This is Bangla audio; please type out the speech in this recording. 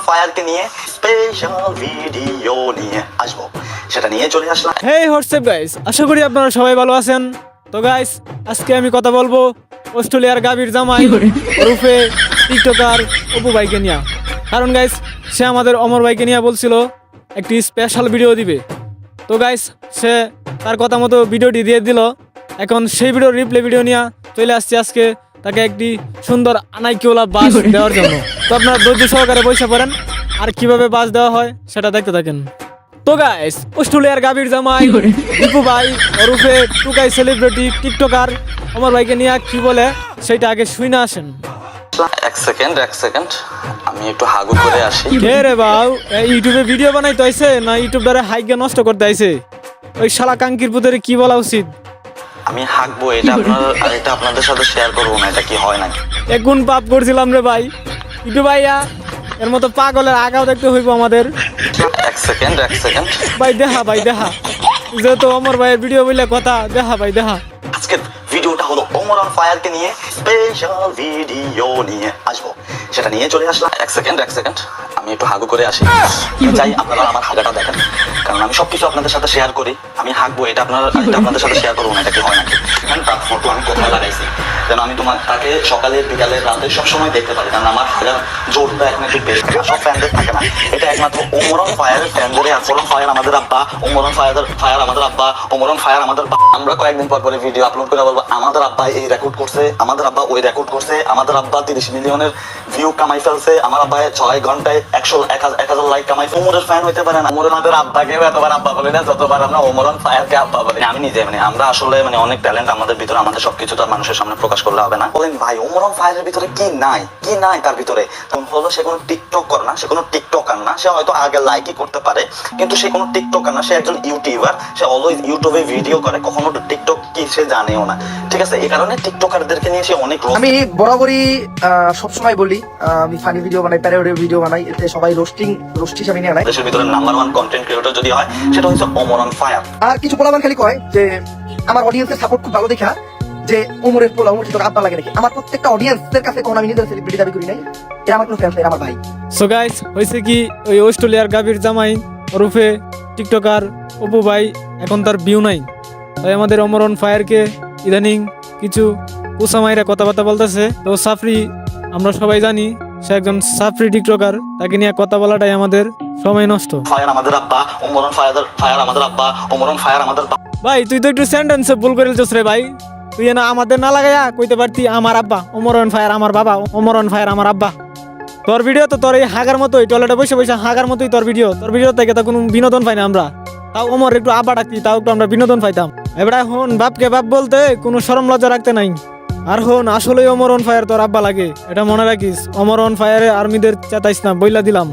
ফায়ারকে নিয়ে স্পেশাল ভিডিও নিয়ে আসবো, সেটা নিয়ে চলে আসলাম। হেই হোয়াটসঅ্যাপ গাইস, আশা করি আপনারা সবাই ভালো আছেন। তো গাইস, আজকে আমি কথা বলবো অস্ট্রেলিয়ার গাভীর জামাই ওরফে টিকটকার অপু ভাইকে নিয়ে। কারণ গাইস, সে আমাদের অমর ভাইকে নিয়ে বলছিল একটি স্পেশাল ভিডিও দিবে। তো গাইস, সে তার কথা মতো ভিডিওটি দিয়ে দিল। এখন সেই ভিডিওর রিপ্লে ভিডিও নিয়ে চলে আসছে আজকে তাকে একটি সুন্দর আনাইকিওলা বাস দেওয়ার জন্য। তো আপনারা ধৈর্য সহকারে বসে পড়েন আর কিভাবে বাস দেওয়া হয় সেটা দেখতে থাকেন। তো গাইস, অস্ট্রেলিয়ার গাভীর জামাই দীপু ভাই ওরফে টুকাই সেলিব্রিটি টিকটকার অমর ভাইকে নিয়ে কি বলে সেটা আগে শুনে আসেন। এক সেকেন্ড আমি একটু হাগু করে আসি। কে রে বাউ, ইউটিউবে ভিডিও বানাইতে আইছে না ইউটিউবারে হাইকে নষ্ট করতে আইছে? ওই শালা কাঙ্কির পুতের কি বলা উচিত? আমি হাগবো, এটা আপনাদের সাথে শেয়ার করবো না, এটা কি হয় নাকি? এগুন পাপ করছিলাম রে ভাই। ইটু ভাইয়া, এর মতো পাগলের আগাও দেখতে হইব আমাদের। এক সেকেন্ড ভাই দেখা যেহেতু অমর ভাইয়ের ভিডিও বললে কথা, দেখা ভাই দেখা। আজকের ভিডিওটা হলো ওমর অন ফায়ারকে নিয়ে স্পেশাল ভিডিও নিয়ে আসবো, সেটা নিয়ে চলে আসলাম। এক সেকেন্ড আমি একটু হাগু করে আসি। চাই আপনারা আমার হাগাটা দেখেন, কারণ আমি সবকিছু আপনাদের সাথে শেয়ার করি। আমি হাগবো, এটা আপনাদের সাথে শেয়ার করবো না, এটা কি হয় নাকি? তার ফটো আমি কোথায় লাগাইছি যেন আমি তাকে সকালে বিকালে রাতে সবসময় দেখতে পারি, কারণ আমার হাগার জোরটা এখন একটু বেশি। সব ফ্যানদের থাকে না, এটা একমাত্র ওমর অন ফায়ারের ফ্যানদের। ওমর অন ফায়ার আমাদের আব্বা, ওমর অন ফায়ার আমাদের আব্বা, ওমর অন ফায়ার আমাদের। আমরা কয়েকদিন পর পরে ভিডিও আপলোড করে বলবো আমাদের আব্বা এই রেকর্ড করছে, আমাদের আব্বা ওই রেকর্ড করছে, আমাদের আব্বা 30 মিলিয়নের ভিউ কামাই ফেলছে, আমার আব্বা 6 ঘন্টায় 100,000 লাইক কামাই। ওমরের ফ্যান হইতে পারে না, ওমর আমাদের আব্বাকে এতবার আব্বা বলে না যতবার আমরা ওমর অন ফায়ারকে আব্বা বলি। আমি নিজে আমরা আসলে অনেক ট্যালেন্ট আমাদের ভিতরে, আমাদের সবকিছু তো মানুষের সামনে প্রকাশ করলে হবে না। বলেন ভাই, ওমর অন ফায়ারের ভিতরে কি নাই তার ভিতরে? হলো সে কোনো টিকটক করে না, সে কোনো টিকটকার না। সে হয়তো আগে লাইকই করতে পারে, কিন্তু সে কোনো টিকটকার না। সে একজন ইউটিউবার, সে অলওয়েজ ইউটিউবে ভিডিও করে, কখনো টিকটক কি সে জানেও না। ঠিক আছে, এই কারণে টিকটকারদেরকে নিয়ে সে অনেক আমি বরাবরই সবসময় বলি আমি ফানি ভিডিও বানাই, প্যারোডি ভিডিও বানাই, এতে সবাই রোস্টিং হিসাবে নিয়ে নেয়। দেশের ভিতরে নাম্বার 1 কন্টেন্ট ক্রিয়েটর যদি হয় সেটা হচ্ছে ওমর অন ফায়ার। আর কিছু পোলাবান খালি কয় যে আমার অডিয়েন্সের সাপোর্ট খুব ভালো দেখা যে ওমরের পোলা ওমর তোর আব্বা লাগে নাকি। আমার প্রত্যেকটা অডিয়েন্সের কাছে কোনো আমি নিজের সেলিব্রিটি দাবি করি নাই, এরা আমার কোনো ফ্যান, এরা আমার ভাই। সো গাইস, হয়েছে কি, ওই অস্ট্রেলিয়ার গাভীর জামাই ওরফে টিকটকার অপু ভাই এখন তার ভিউ নাই। তাই আমাদের অমর অন ফায়ারকে ইদানিং কিছু কুসামাইরা কথাবার্তা বলতেছে। তো সাফরি, আমরা সবাই জানি সে একজন সাফরি টিকটকার, তাকে নিয়ে কথা বলাটাই আমাদের সময় নষ্ট। ফায়ার আমাদের আব্বা, ওমর অন ফায়ার আমাদের আব্বা, ওমর অন ফায়ার আমাদের। ভাই তুই তো একটু সেন্টেন্সে ভুল করে দিচ্ছিস রে ভাই। তুই না আমাদের না লাগাইয়া কইতে পারতি আমার আব্বা, ওমর অন ফায়ার আমার বাবা, ওমর অন ফায়ার আমার আব্বা। তোর ভিডিও তো তোর এই হাগার মতোই, টয়লেটে বসে বসে হাগার মতোই তোর ভিডিও থেকে তো কোনো বিনোদন পাই না আমরা। তাও ওমর একটু আব্বা ডাকতি, তাও একটু আমরা বিনোদন পাইতাম। এবার হন বাপকে বাপ বলতে কোনো শরম লজ্জা রাখতে নাই। আর হন, আসলেই ওমর অন ফায়ার তোর আব্বা লাগে, এটা মনে রাখিস। ওমর অন ফায়ারে আর্মিদের চেতাইস না, বইলা দিলাম।